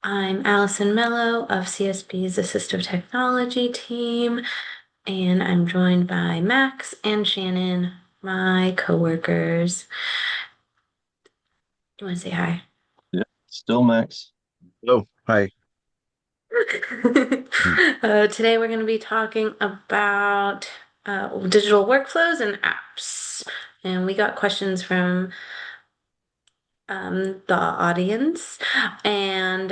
I'm Allison Mello of CSB's Assistive Technology team, and I'm joined by Max and Shannon, my coworkers. You want to say hi? Yeah, still Max. Oh, hi. Hmm. Today we're going to be talking about digital workflows and apps. And we got questions from the audience, and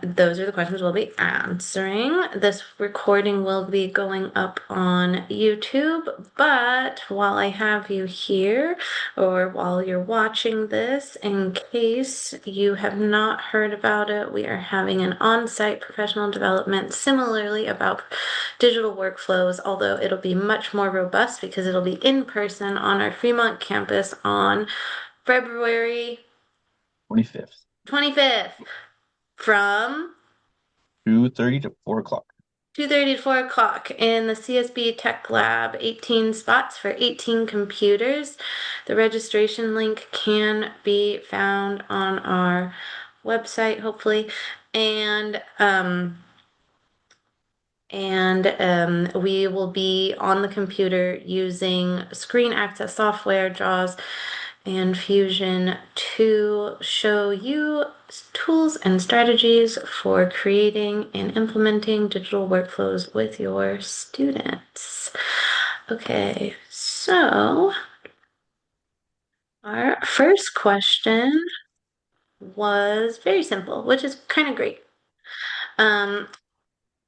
those are the questions we'll be answering. This recording will be going up on YouTube, but while I have you here, or while you're watching this, in case you have not heard about it, we are having an on-site professional development similarly about digital workflows, although it'll be much more robust because it'll be in person on our Fremont campus on February 25th, 25th from 2:30 to 4 o'clock. 2:30 to 4 o'clock in the CSB Tech Lab, 18 spots for 18 computers. The registration link can be found on our website, hopefully. And we will be on the computer using screen access software, JAWS, and Fusion to show you tools and strategies for creating and implementing digital workflows with your students. Okay, so our first question was very simple, which is kind of great. Um,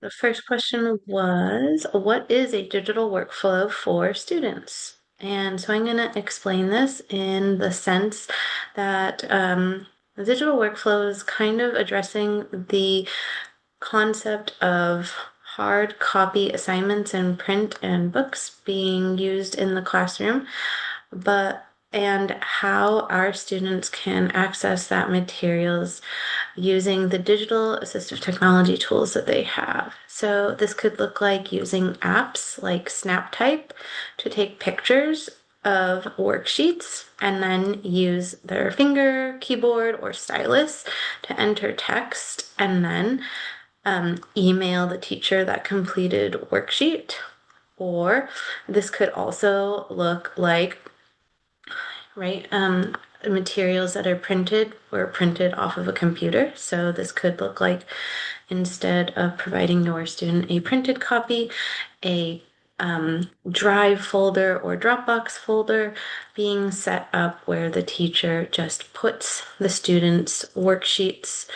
the first question was, what is a digital workflow for students? And so I'm going to explain this in the sense that the digital workflow is kind of addressing the concept of hard copy assignments and print and books being used in the classroom, but and how our students can access that materials using the digital assistive technology tools that they have. So this could look like using apps like SnapType to take pictures of worksheets and then use their finger, keyboard, or stylus to enter text and then email the teacher that completed worksheet. Or this could also look like, right, materials that are printed were printed off of a computer. So this could look like, instead of providing your student a printed copy, a Drive folder or Dropbox folder being set up where the teacher just puts the students' worksheets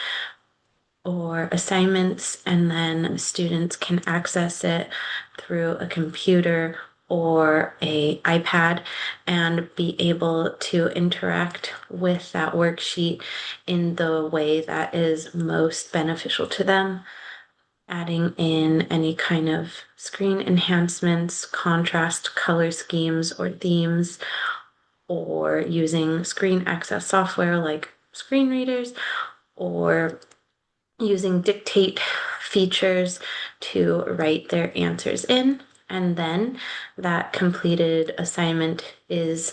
or assignments, and then students can access it through a computer or a iPad and be able to interact with that worksheet in the way that is most beneficial to them, adding in any kind of screen enhancements, contrast color schemes or themes, or using screen access software like screen readers, or using dictate features to write their answers in. And then that completed assignment is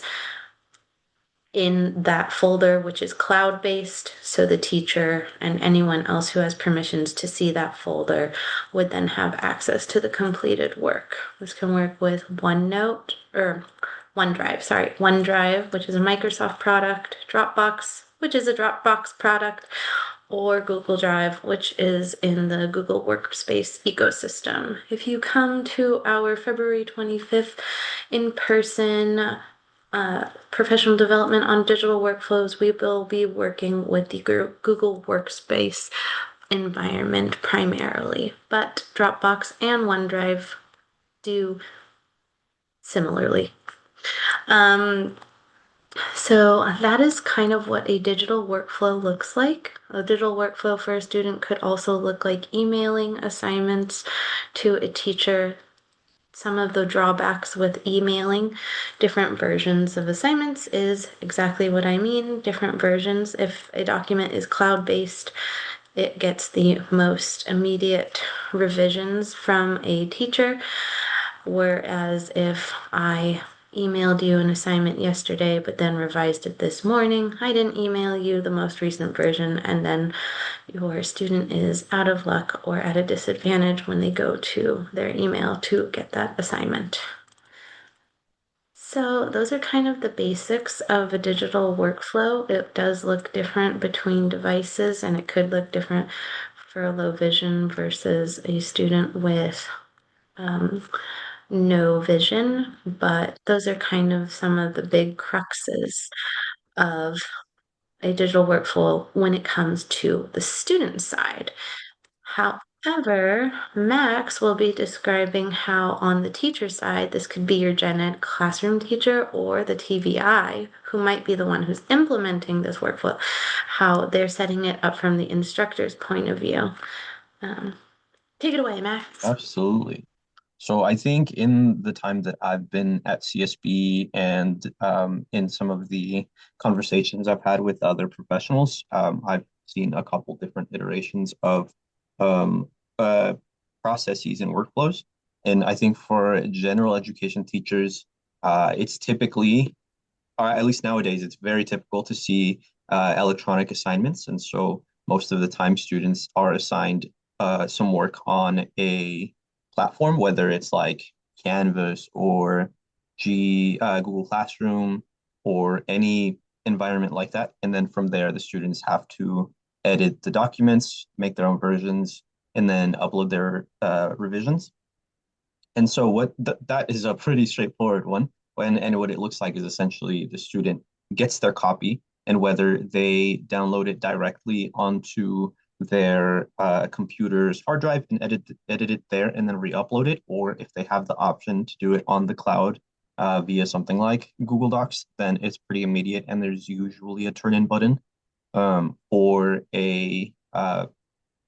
in that folder, which is cloud-based. So the teacher and anyone else who has permissions to see that folder would then have access to the completed work. This can work with OneNote or OneDrive, sorry, OneDrive, which is a Microsoft product, Dropbox, which is a Dropbox product, or Google Drive, which is in the Google Workspace ecosystem. If you come to our February 25th in-person professional development on digital workflows, we will be working with the Google Workspace environment primarily, but Dropbox and OneDrive do similarly. So that is kind of what a digital workflow looks like. A digital workflow for a student could also look like emailing assignments to a teacher. Some of the drawbacks with emailing different versions of assignments is exactly what I mean. Different versions. If a document is cloud-based, it gets the most immediate revisions from a teacher. Whereas if I emailed you an assignment yesterday, but then revised it this morning, I didn't email you the most recent version and then your student is out of luck or at a disadvantage when they go to their email to get that assignment. So those are kind of the basics of a digital workflow. It does look different between devices, and it could look different for a low vision versus a student with um, no vision, but those are kind of some of the big cruxes of a digital workflow when it comes to the student side. However, Max will be describing how on the teacher side, this could be your gen ed classroom teacher or the TVI, who might be the one who's implementing this workflow, how they're setting it up from the instructor's point of view. Um, Take it away, Max. Absolutely. So I think in the time that I've been at CSB and in some of the conversations I've had with other professionals, I've seen a couple different iterations of um, uh, processes and workflows. And I think for general education teachers, it's typically, or at least nowadays, it's very typical to see electronic assignments. And so most of the time, students are assigned some work on a platform, whether it's like Canvas or Google Classroom or any environment like that. And then from there, the students have to edit the documents, make their own versions, and then upload their revisions. And so that is a pretty straightforward one. And what it looks like is essentially the student gets their copy, and whether they download it directly onto their computer's hard drive and edit it there and then re-upload it, or if they have the option to do it on the cloud via something like Google Docs, then it's pretty immediate, and there's usually a turn-in button for a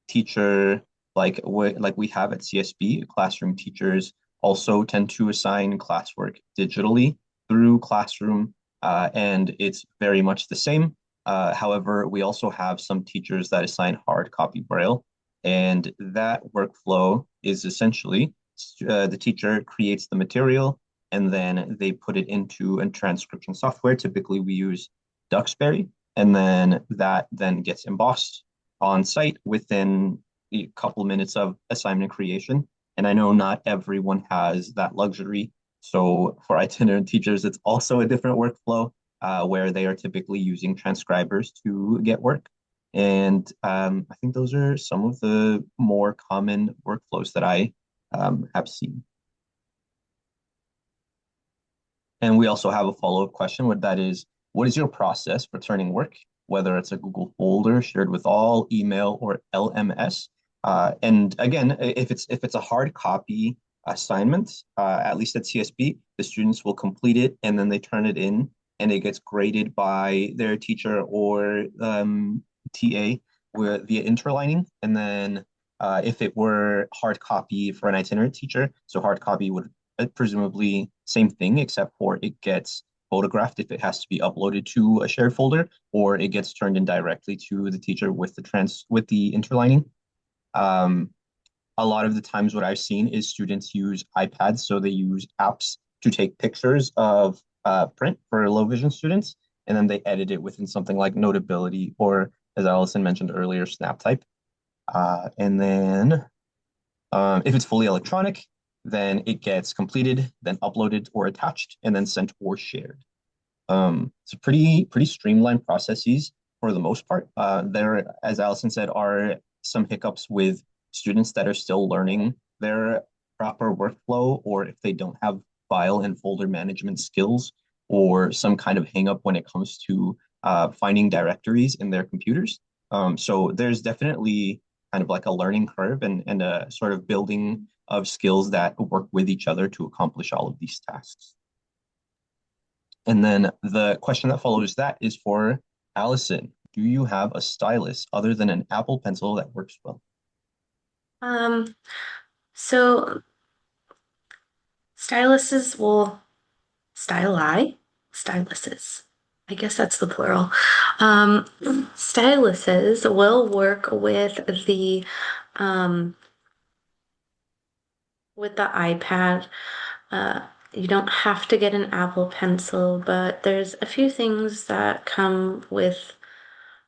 teacher like we have at CSB. Classroom teachers also tend to assign classwork digitally through Classroom, and it's very much the same. However, we also have some teachers that assign hard copy Braille, and that workflow is essentially the teacher creates the material and then they put it into a transcription software. Typically, we use Duxbury, and then that then gets embossed on site within a couple minutes of assignment creation. And I know not everyone has that luxury. So for itinerant teachers, it's also a different workflow where they are typically using transcribers to get work. And I think those are some of the more common workflows that I have seen. And we also have a follow-up question, what that is, what is your process for turning work, whether it's a Google folder shared with all, email, or LMS? And again, if it's a hard copy assignment, at least at CSB, the students will complete it and then they turn it in and it gets graded by their teacher or TA via interlining. And then if it were hard copy for an itinerant teacher, so hard copy would presumably same thing, except for it gets photographed if it has to be uploaded to a shared folder, or it gets turned in directly to the teacher with the interlining. Um, a lot of the times what I've seen is students use iPads, so they use apps to take pictures of print for low vision students, and then they edit it within something like Notability or, as Allison mentioned earlier, SnapType. And then if it's fully electronic, then it gets completed, then uploaded or attached, and then sent or shared. It's a pretty streamlined processes for the most part. There, as Allison said, are some hiccups with students that are still learning their proper workflow, or if they don't have file and folder management skills, or some kind of hangup when it comes to finding directories in their computers. So there's definitely kind of like a learning curve and a sort of building of skills that work with each other to accomplish all of these tasks. And then the question that follows that is for Allison. Do you have a stylus other than an Apple Pencil that works well? Um, so styluses will styli, styluses. I guess that's the plural. Styluses will work um, with the iPad. Uh, you don't have to get an Apple Pencil, but there's a few things that come with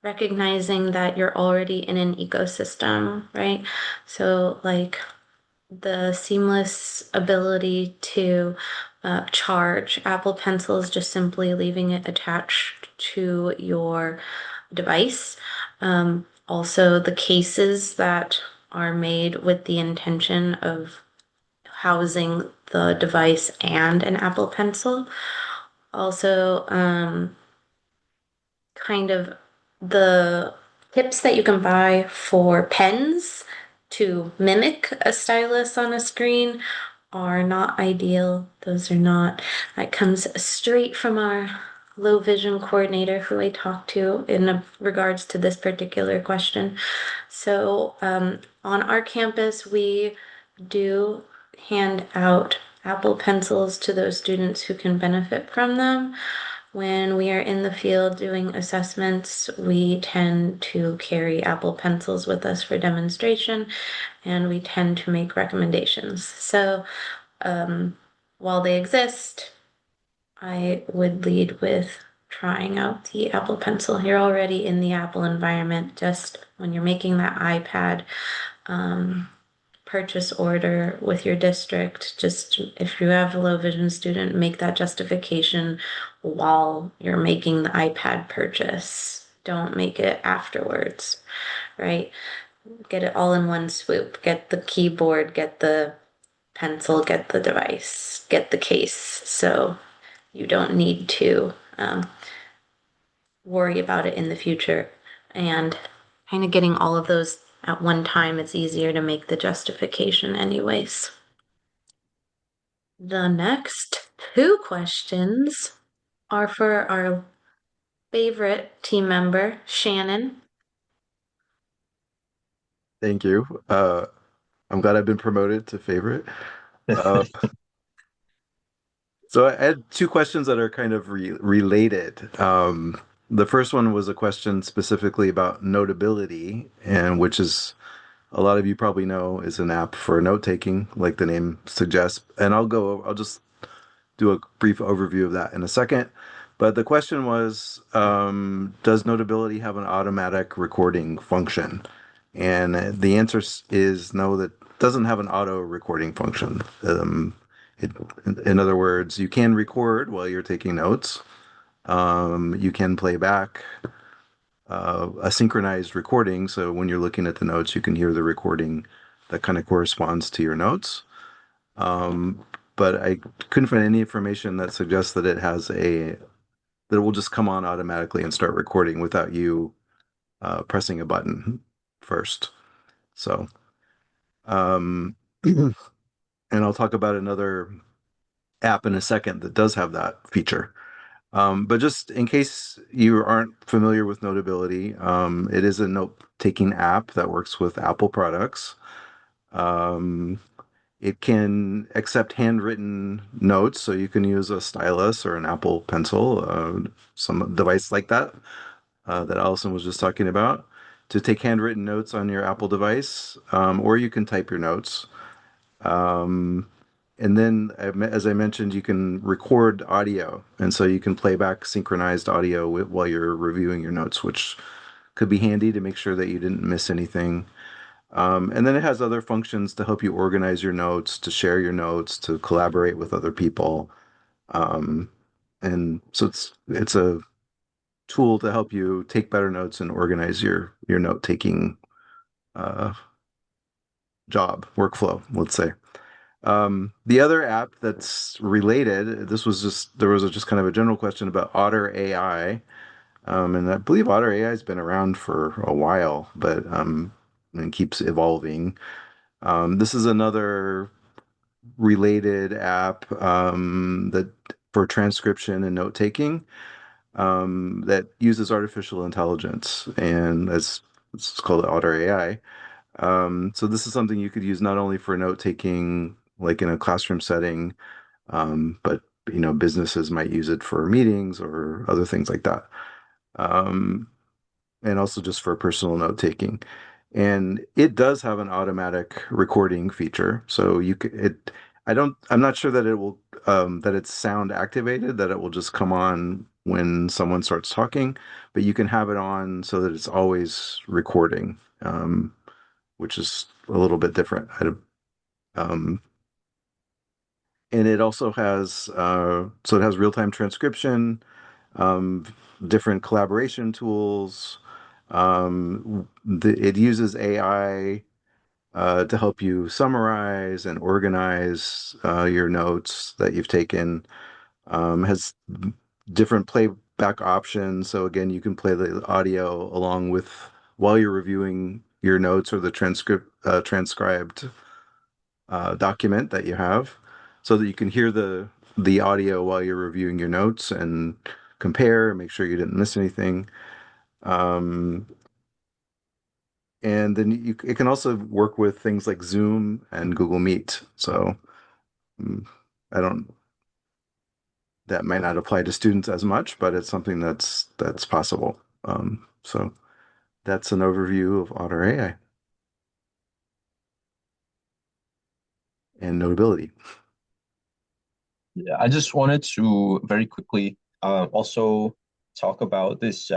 recognizing that you're already in an ecosystem, right? So, like the seamless ability to charge Apple Pencils, just simply leaving it attached to your device. Also, the cases that are made with the intention of housing the device and an Apple Pencil. Also, kind of the tips that you can buy for pens to mimic a stylus on a screen are not ideal. Those are not, that comes straight from our low vision coordinator who I talked to in regards to this particular question. So, on our campus, we do hand out Apple Pencils to those students who can benefit from them. When we are in the field doing assessments, we tend to carry Apple Pencils with us for demonstration, and we tend to make recommendations. So, um, while they exist, I would lead with trying out the Apple Pencil. You're already in the Apple environment. Just when you're making that iPad um, purchase order with your district, just if you have a low vision student, make that justification while you're making the iPad purchase. Don't make it afterwards, right? Get it all in one swoop. Get the keyboard, get the pencil, get the device, get the case. So you don't need to worry about it in the future. And kind of getting all of those at one time, it's easier to make the justification, anyways. The next two questions are for our favorite team member, Shannon. Thank you. I'm glad I've been promoted to favorite. Uh, so I had two questions that are kind of related. The first one was a question specifically about Notability, and which is a lot of you probably know is an app for note taking, like the name suggests. And I'll just do a brief overview of that in a second. But the question was, does Notability have an automatic recording function? And the answer is no, that doesn't have an auto recording function. It, in other words, you can record while you're taking notes. You can play back a synchronized recording. So when you're looking at the notes, you can hear the recording that kind of corresponds to your notes. Um, but I couldn't find any information that suggests that that it will just come on automatically and start recording without you pressing a button first. So, um, and I'll talk about another app in a second that does have that feature. But just in case you aren't familiar with Notability, it is a note-taking app that works with Apple products. Um, It can accept handwritten notes, so you can use a stylus or an Apple Pencil, some device like that that Allison was just talking about, to take handwritten notes on your Apple device, or you can type your notes. Um, and then, as I mentioned, you can record audio, and so you can play back synchronized audio while you're reviewing your notes, which could be handy to make sure that you didn't miss anything. And then it has other functions to help you organize your notes, to share your notes, to collaborate with other people. Um, and so it's a tool to help you take better notes and organize your note taking uh, job workflow, let's say. The other app that's related, this was just there was just kind of a general question about Otter AI, and I believe Otter AI has been around for a while, but and keeps evolving. This is another related app that for transcription and note taking that uses artificial intelligence, and it's called Otter AI. So this is something you could use not only for note taking, like in a classroom setting, but businesses might use it for meetings or other things like that. Um, and also just for personal note taking. And it does have an automatic recording feature. So I'm not sure that it will, that it's sound activated, that it will just come on when someone starts talking, but you can have it on so that it's always recording, which is a little bit different. Um, and it also has so it has real-time transcription, um, different collaboration tools. It uses AI to help you summarize and organize your notes that you've taken. Has different playback options. So again, you can play the audio along with while you're reviewing your notes or the transcribed document that you have, so that you can hear the audio while you're reviewing your notes and compare and make sure you didn't miss anything. Um, and then it can also work with things like Zoom and Google Meet. So mm, I don't that might not apply to students as much, but it's something that's possible. So that's an overview of Otter AI and Notability. Yeah, I just wanted to very quickly also talk about this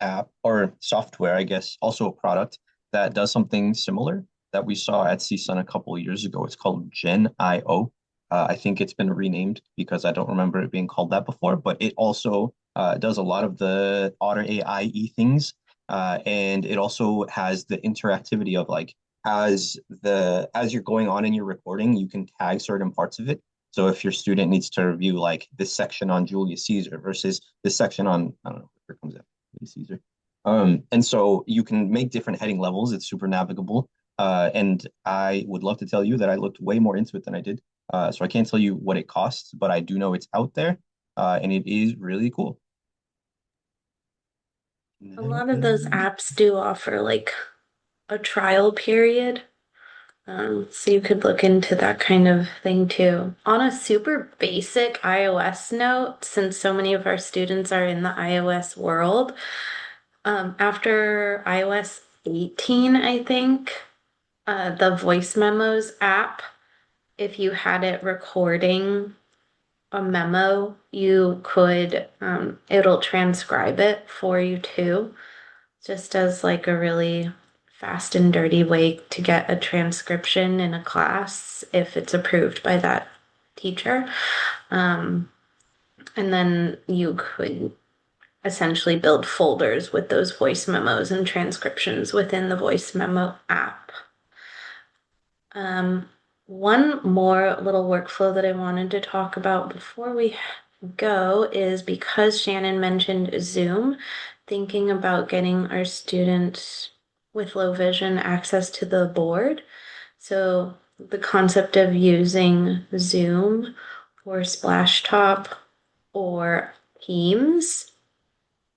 app or software, I guess, also a product that does something similar that we saw at CSUN a couple of years ago. It's called Gen IO. I think it's been renamed because I don't remember it being called that before, but it also does a lot of the Otter AI things. And it also has the interactivity of like as you're going on in your recording, you can tag certain parts of it. So if your student needs to review like this section on Julius Caesar versus this section on, I don't know, here comes it. Caesar. And so you can make different heading levels. It's super navigable. And I would love to tell you that I looked way more into it than I did. So I can't tell you what it costs, but I do know it's out there, and it is really cool. A lot of those apps do offer like a trial period. So you could look into that kind of thing too. On a super basic iOS note, since so many of our students are in the iOS world, after iOS 18, I think, the voice memos app, if you had it recording a memo, you could, it'll transcribe it for you too, just as like a really fast and dirty way to get a transcription in a class if it's approved by that teacher. Um, and then you could essentially build folders with those voice memos and transcriptions within the voice memo app. Um, one more little workflow that I wanted to talk about before we go is because Shannon mentioned Zoom, thinking about getting our students with low vision access to the board. So the concept of using Zoom or Splashtop or Teams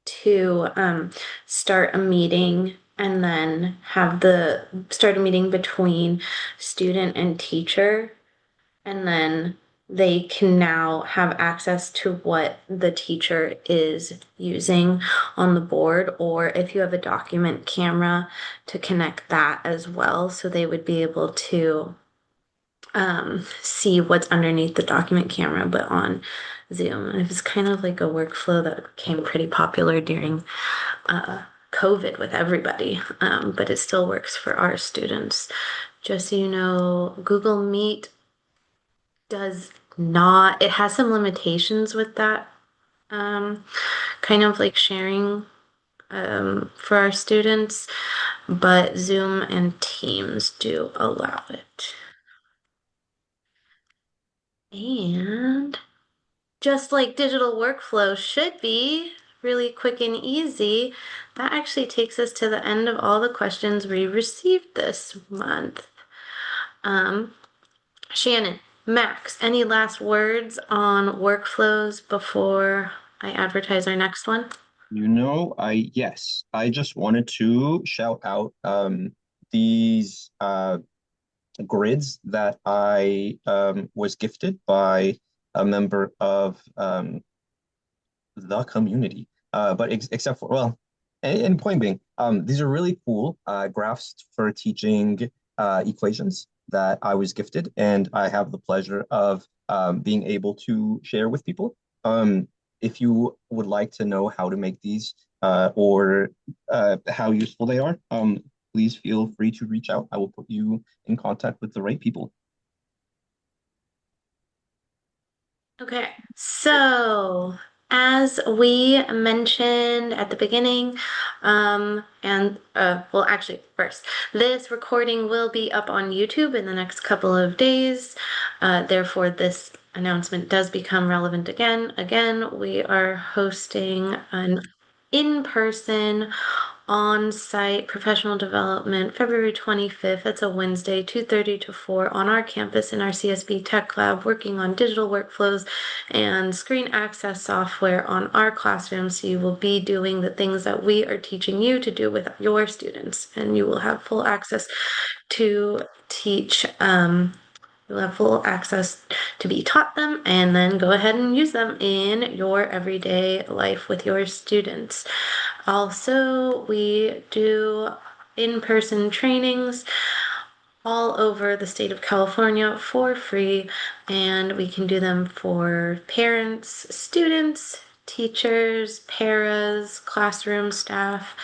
to start a meeting and then have the start a meeting between student and teacher, and then they can now have access to what the teacher is using on the board, or if you have a document camera, to connect that as well, so they would be able to see what's underneath the document camera, but on Zoom. It was kind of like a workflow that became pretty popular during COVID with everybody, but it still works for our students. Just so you know, Google Meet does not, it has some limitations with that um, kind of like sharing for our students, but Zoom and Teams do allow it. And just like digital workflow should be really quick and easy, that actually takes us to the end of all the questions we received this month. Um, Shannon, Max, any last words on workflows before I advertise our next one? Yes, I just wanted to shout out these grids that I was gifted by a member of the community. But except for, well, and point being, these are really cool graphs for teaching equations that I was gifted, and I have the pleasure of being able to share with people. Um, if you would like to know how to make these or how useful they are, please feel free to reach out. I will put you in contact with the right people. Okay, so as we mentioned at the beginning, well, actually, first, this recording will be up on YouTube in the next couple of days. Therefore, this announcement does become relevant again. Again, we are hosting an in-person on-site professional development February 25th. That's a Wednesday, 2:30 to 4 on our campus in our CSB Tech Lab, working on digital workflows and screen access software on our classroom. So you will be doing the things that we are teaching you to do with your students, and you will have full access to teach. You'll have full access to be taught them and then go ahead and use them in your everyday life with your students. Also, we do in-person trainings all over the state of California for free, and we can do them for parents, students, teachers, paras, classroom staff,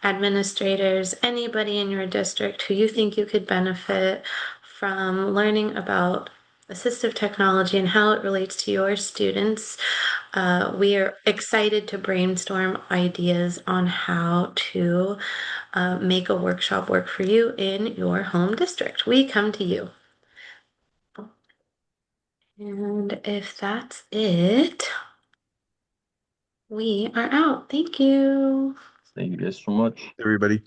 administrators, anybody in your district who you think you could benefit from learning about assistive technology and how it relates to your students. We are excited to brainstorm ideas on how to make a workshop work for you in your home district. We come to you. And if that's it, we are out. Thank you. Thank you guys so much. Everybody.